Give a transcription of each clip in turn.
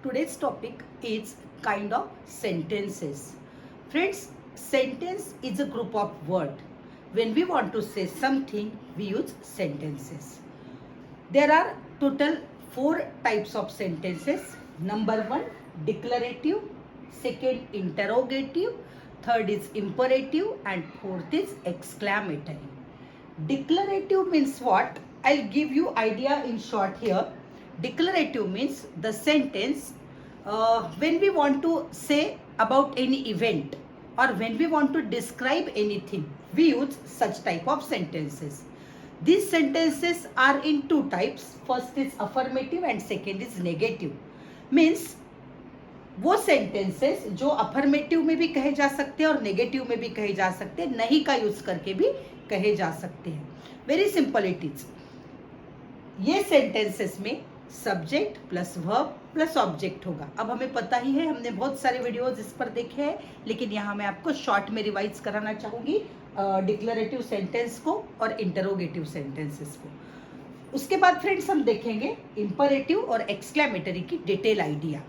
Today's topic is kind of sentences. Friends, sentence is a group of words. When we want to say something, we use sentences. There are total 4 types of sentences. Number 1, declarative. Second, interrogative. Third is imperative. And fourth is exclamatory. Declarative means what? I'll give you idea in short here. Declarative means the sentence when we want to say about any event or when we want to describe anything, we use such type of sentences. These sentences are in 2 types. First is affirmative and second is negative. Means वो sentences जो affirmative में भी कहे जा सकते हैं और negative में भी कहे जा सकते हैं, नहीं का यूज करके भी कहे जा सकते हैं. Very simple it is. ये सेंटेंसेस में subject plus verb plus object होगा. अब हमें पता ही है, हमने बहुत सारे वीडियोस इस पर देखे हैं, लेकिन यहाँ मैं आपको शॉर्ट में रिवाइज कराना चाहूंगी डिक्लेरेटिव सेंटेंस को और इंटरोगेटिव सेंटेंसेस को. उसके बाद फ्रेंड्स हम देखेंगे इंपरेटिव और एक्सक्लेमेटरी की detail idea.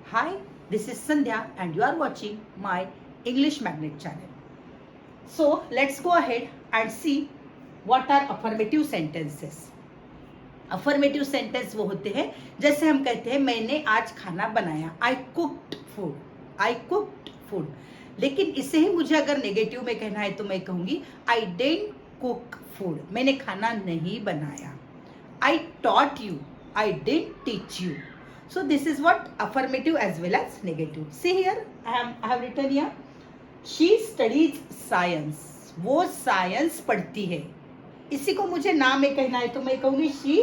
Hi, this is Sandhya and you are watching my English Magnet channel. So let's go ahead and see what are affirmative sentences. Affirmative sentence वो होते हैं जैसे हम कहते हैं मैंने आज खाना बनाया. I cooked food. I cooked food. लेकिन इसे ही मुझे अगर नेगेटिव में कहना है तो मैं कहूँगी I didn't cook food. मैंने खाना नहीं बनाया. I taught you. I didn't teach you. So this is what affirmative as well as negative. See here, I have written here. She studies science. वो साइंस पढ़ती है. इसी को मुझे ना में कहना है तो मैं कहूँगी she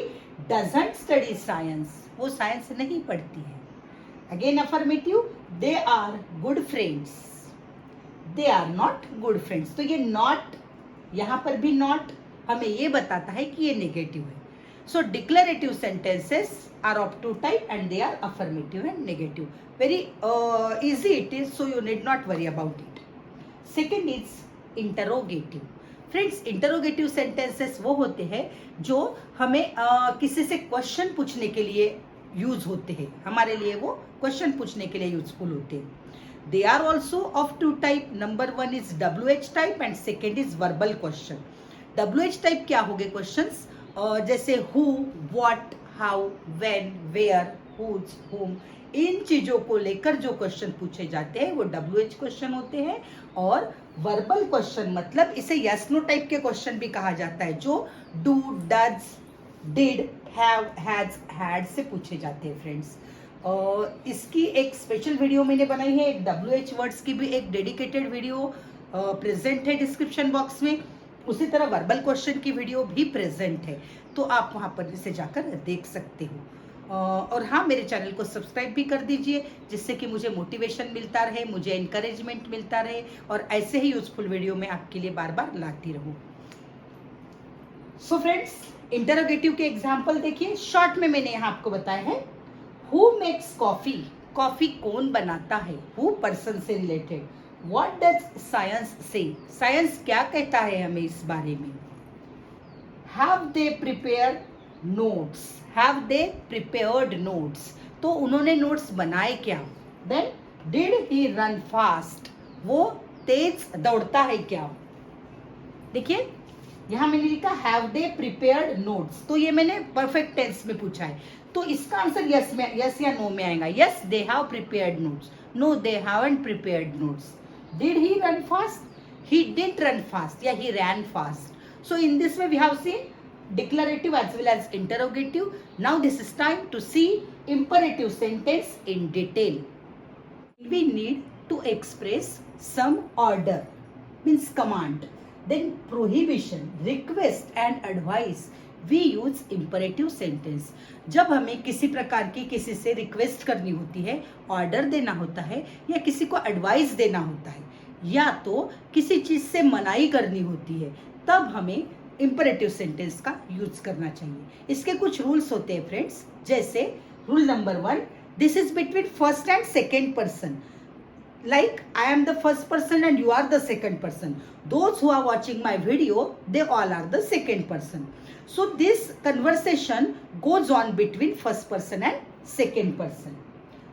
doesn't study science. वो साइंस नहीं पढ़ती है. Again affirmative. They are good friends. They are not good friends. तो ये not, यहाँ पर भी not हमें ये बताता है कि ये नेगेटिव है. So declarative sentences are of 2 types and they are affirmative and negative. Very easy it is, so you need not worry about it. Second is interrogative. Friends, interrogative sentences वो होते हैं जो हमें किसी से क्वेश्चन पूछने के लिए यूज होते हैं. हमारे लिए वो क्वेश्चन पूछने के लिए यूजफुल होते हैं. They are also of 2 types. Number 1 is WH type and second is verbal question. WH type क्या हो गए क्वेश्चंस? जैसे who, what, how, when, where, whose, whom, इन चीजों को लेकर जो क्वेश्चन पूछे जाते हैं वो WH क्वेश्चन होते हैं. और वर्बल क्वेश्चन मतलब इसे यस नो टाइप के क्वेश्चन भी कहा जाता है, जो do, does, did, have, has, had से पूछे जाते हैं. फ्रेंड्स, इसकी एक स्पेशल वीडियो मैंने बनाई है. एक WH वर्ड्स की भी एक डेडिकेटेड वीडियो प्रेजेंट है डिस्क्रिप्शन बॉक्स में. उसी तरह वर्बल क्वेश्चन की वीडियो भी प्रेजेंट है, तो आप वहाँ पर इसे जाकर देख सकते हो. और हाँ, मेरे चैनल को सब्सक्राइब भी कर दीजिए, जिससे कि मुझे मोटिवेशन मिलता रहे, मुझे इनकरेजमेंट मिलता रहे और ऐसे ही यूजफुल वीडियो मैं आपके लिए बार बार लाती रहूँ. सो फ्रेंड्स, इंटरोगेटिव के एग्जाम्पल देखिए. शॉर्ट में मैंने यहाँ आपको बताया है. Who makes coffee? कॉफी कौन बनाता है? हु पर्सन से related. What does science say? Science क्या कहता है हमें इस बारे में? Have they prepared notes? Have they prepared notes? तो उन्होंने नोट्स बनाए क्या? Then did he run fast? वो तेज दौड़ता है क्या? देखिए, यहाँ मैंने लिखा have they prepared notes. तो ये मैंने परफेक्ट टेंस में पूछा है, तो इसका आंसर यस या नो में आएगा. Yes, they have prepared notes. No, they haven't prepared notes. Did he run fast? He didn't run fast. Yeah, he ran fast. So in this way we have seen declarative as well as interrogative. Now this is time to see imperative sentence in detail. We need to express some order, means command. Then prohibition, request and advice. We use imperative sentence. जब हमें किसी प्रकार की किसी से request करनी होती है, ऑर्डर देना होता है, या किसी को एडवाइस देना होता है, या तो किसी चीज से मनाही करनी होती है, तब हमें इंपरेटिव सेंटेंस का यूज करना चाहिए. इसके कुछ रूल्स होते हैं फ्रेंड्स. जैसे rule number 1, this is between first and second person. like I am the first person and you are the second person. Those who are watching my video, they all are the second person. So this conversation goes on between first person and second person.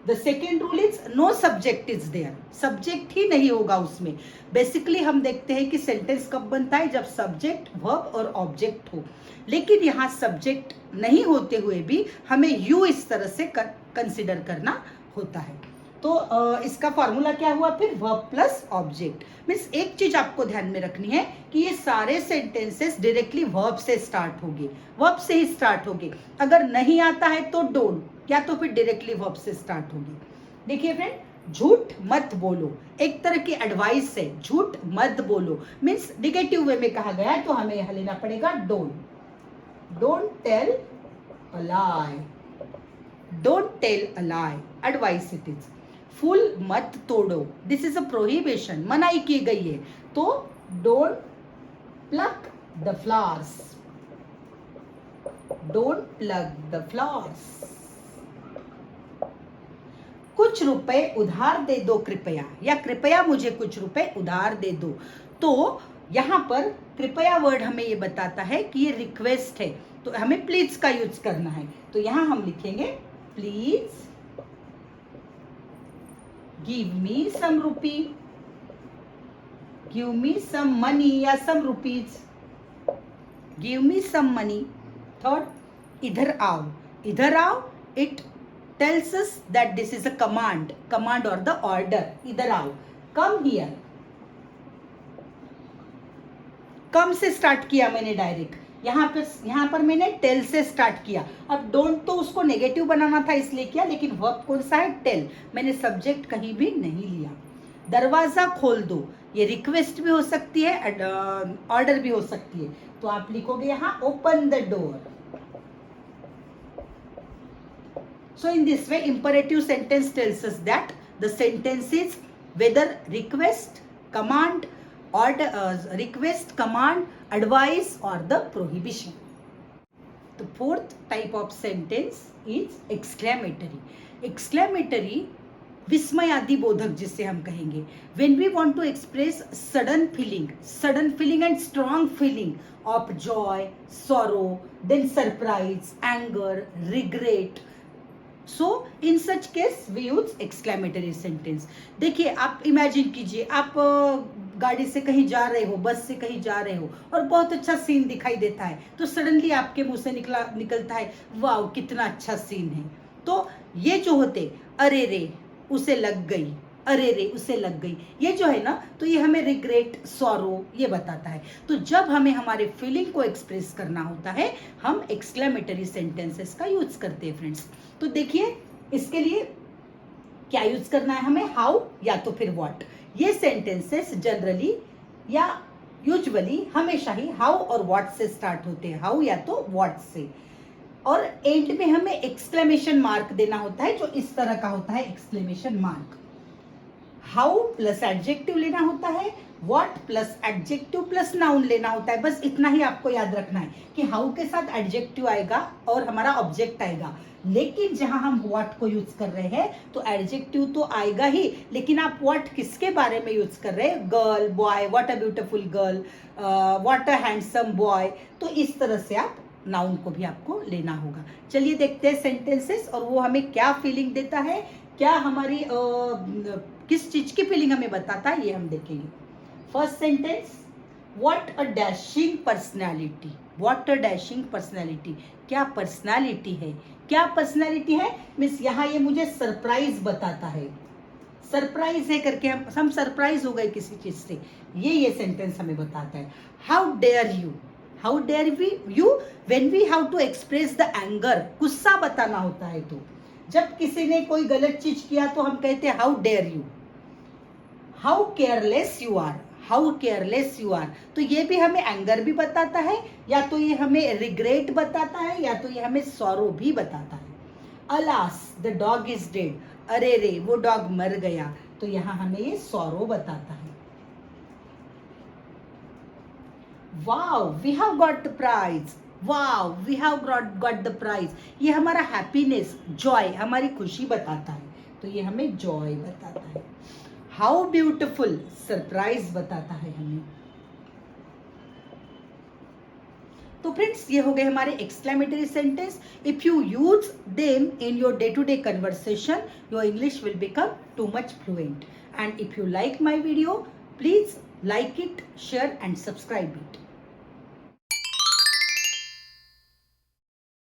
The second rule is no subject is there, subject ही नहीं होगा उसमें। Basically हम देखते हैं कि sentence कब बनता है, जब सब्जेक्ट, वर्ब और ऑब्जेक्ट हो, लेकिन यहाँ सब्जेक्ट नहीं होते हुए भी हमें यू इस तरह से कंसिडर करना होता है। तो इसका फॉर्मूला क्या हुआ फिर, वर्ब प्लस ऑब्जेक्ट। मीन्स एक चीज आपको ध्यान में रखनी है कि ये सारे सेंटेंसेस डायरेक्टली वर्ब से स्टार्ट होंगे, वर्ब से ही स्टार्ट होंगे। अगर नहीं आता है तो डोंट, या तो फिर डायरेक्टली वर्ब से स्टार्ट होगी। देखिए फ्रेंड, झूठ मत बोलो, एक तरह की एडवाइस है, झूठ मत बोलो। मीन्स निगेटिव वे में कहा गया है, तो हमें यहां लेना पड़ेगा don't. Don't tell a lie, don't tell a lie, advice it is. फूल मत तोड़ो, दिस इज अ प्रोहिबिशन, मनाही की गई है, तो don't plug the flowers, don't plug the flowers. कुछ रुपए उधार दे दो कृपया, या कृपया मुझे कुछ रुपए उधार दे दो। तो यहां पर कृपया वर्ड हमें ये बताता है कि ये रिक्वेस्ट है, तो हमें प्लीज का यूज करना है। तो यहां हम लिखेंगे please give me some rupee, give me some money या some rupees, give me some money. Third, इधर आओ, इधर आओ, it tells us that this is a command, command or the order। इधर आओ, come here, come से start किया मैंने डायरेक्ट, यहाँ पर मैंने टेल से स्टार्ट किया। अब डोंट तो उसको नेगेटिव बनाना था इसलिए किया, लेकिन वर्ब कौन सा है, टेल, मैंने सब्जेक्ट कहीं भी नहीं लिया। दरवाजा खोल दो, ये रिक्वेस्ट भी हो सकती है, ऑर्डर भी हो सकती है, तो आप लिखोगे यहाँ open the door. So in this way, imperative sentence tells us that the sentence is whether request, command, order, request, command, advice, or the prohibition. The fourth type of sentence is exclamatory. Exclamatory, विस्मयादिबोधक जिसे हम कहेंगे, when we want to express sudden feeling and strong feeling of joy, sorrow, then surprise, anger, regret. So in such case we use exclamatory sentence. देखिए, आप imagine कीजिए, आप गाड़ी से कहीं जा रहे हो, बस से कहीं जा रहे हो, और बहुत अच्छा सीन दिखाई देता है, तो सडनली आपके मुंह से निकलता है वाह कितना अच्छा सीन है। तो ये जो होते अरे रे उसे लग गई, अरे रे उसे लग गई, ये जो है ना, तो ये हमें रिग्रेट, सॉरो ये बताता है। तो जब हमें हमारे फीलिंग को एक्सप्रेस करना होता है, हम एक्सक्लेमेटरी सेंटेंसेस का यूज करते हैं फ्रेंड्स। तो देखिए, इसके लिए क्या यूज करना है हमें, हाउ या तो फिर व्हाट। ये सेंटेंसेस जनरली या यूजुअली हमेशा ही हाउ और व्हाट से स्टार्ट होते हैं, हाउ या तो व्हाट से, और एंड में हमें एक्सक्लेमेशन मार्क देना होता है, जो इस तरह का होता है exclamation mark. How plus adjective लेना होता है, what plus adjective plus noun लेना होता है। बस इतना ही आपको याद रखना है कि हाउ के साथ एडजेक्टिव आएगा और हमारा ऑब्जेक्ट आएगा, लेकिन जहां हम व्हाट को यूज कर रहे हैं तो एडजेक्टिव तो आएगा ही, लेकिन आप व्हाट किसके बारे में यूज कर रहे हैं, girl, boy, what a beautiful girl, what a handsome boy. तो इस तरह से आप नाउन को भी आपको लेना होगा। चलिए देखते हैं सेंटेंसेस, और वो हमें क्या फीलिंग देता है, क्या हमारी किस चीज की फीलिंग हमें बताता है, ये हम देखेंगे। First sentence, what a dashing personality, what a dashing personality, क्या पर्सनैलिटी है, क्या पर्सनैलिटी है। मीन्स यहाँ ये मुझे सरप्राइज बताता है, सरप्राइज है करके हम सरप्राइज हो गए किसी चीज से, ये सेंटेंस हमें बताता है। How dare you, how dare we you, when we have to express the anger, गुस्सा बताना होता है। तो जब किसी ने कोई गलत चीज किया तो हम कहते हैं how dare you. How careless you are, how careless you are, तो ये भी हमें एंगर भी बताता है, या तो ये हमें रिग्रेट बताता है, या तो ये हमें सॉरो भी बताता है। Alas the dog is dead, अरे रे वो डॉग मर गया, तो यहाँ हमें ये सॉरो बताता है। Wow we have got the prize, wow we have got the prize, ये हमारा हैप्पीनेस, जॉय, हमारी खुशी बताता है, तो ये हमें जॉय बताता है। हाउ ब्यूटिफुल, सरप्राइज बताता है हमें। तो फ्रेंड्स ये हो गए हमारे exclamatory sentence. If you use them in your day to day conversation, your English will become too much fluent. And if you like my video, please like it, share and subscribe it.